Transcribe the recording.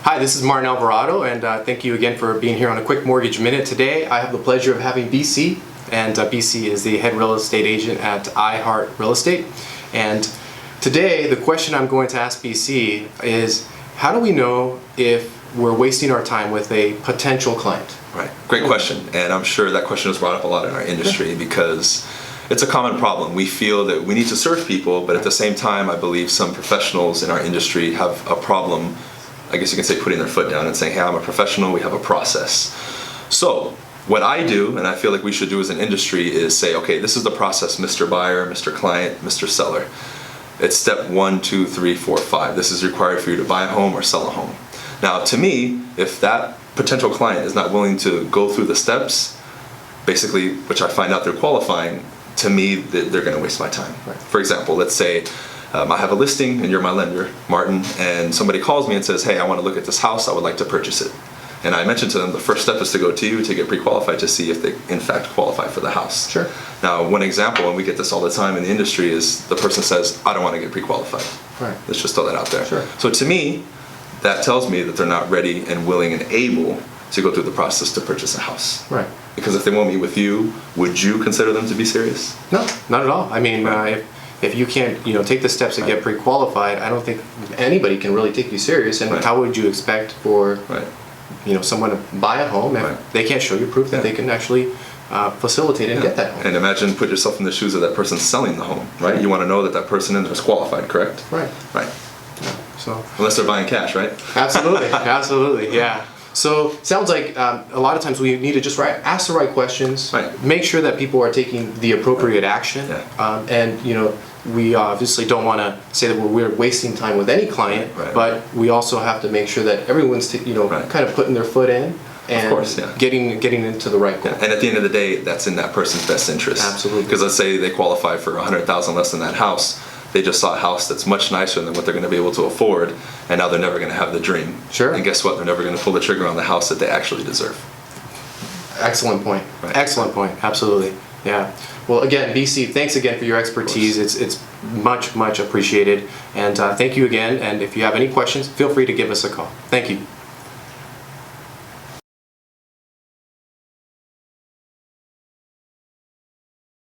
Hi, this is Martin Alvarado, and thank you again for being here on a Quick Mortgage Minute. Today, I have the pleasure of having BC, and BC is the head real estate agent at iHeart Real Estate. And today, the question I'm going to ask BC is, how do we know if we're wasting our time with a potential client? Right, great question, and I'm sure that question was brought up a lot in our industry because it's a common problem. We feel that we need to serve people, but at the same time, I believe some professionals in our industry have a problem, I guess you can say, putting their foot down and saying, hey, I'm a professional, we have a process. So what I do, and I feel like we should do as an industry, is say, okay, this is the process, Mr. Buyer, Mr. Client, Mr. Seller. It's step 1, 2, 3, 4, 5. This is required for you to buy a home or sell a home. Now, to me, if that potential client is not willing to go through the steps, basically, which I find out they're qualifying, to me, they're going to waste my time. Right. For example, let's say I have a listing and you're my lender, Martin, and somebody calls me and says, hey, I want to look at this house, I would like to purchase it. And I mentioned to them the first step is to go to you to get pre-qualified to see if they in fact qualify for the house. Sure. Now, one example, and we get this all the time in the industry, is the person says, I don't want to get pre-qualified. Right. Let's just throw that out there. Sure. So to me, that tells me that they're not ready and willing and able to go through the process to purchase a house. Right. Because if they won't meet with you, would you consider them to be serious? No, not at all. I mean, Right. if you can't, take the steps to Right. get pre-qualified, I don't think anybody can really take you serious. And Right. how would you expect for, Right. someone to buy a home if Right. they can't show you proof that Yeah. they can actually facilitate and get that home? And imagine, put yourself in the shoes of that person selling the home, right? Right. You want to know that that person in there is qualified, correct? Right. Right. Yeah. So. Unless they're buying cash, right? Absolutely, absolutely, yeah. So sounds like a lot of times we need to just ask the right questions, Right. make sure that people are taking the appropriate action, Yeah. and we obviously don't want to say that we're wasting time with any client, Right. but we also have to make sure that everyone's Right. kind of putting their foot in and course, yeah. getting into the right goal. And at the end of the day, that's in that person's best interest. Absolutely. Because let's say they qualify for $100,000 less than that house. They just saw a house that's much nicer than what they're going to be able to afford, and now they're never going to have the dream. Sure. And guess what? They're never going to pull the trigger on the house that they actually deserve. Excellent point. Right. Excellent point. Absolutely. Yeah. Well, again, BC, thanks again for your expertise. It's much appreciated. And thank you again. And if you have any questions, feel free to give us a call. Thank you.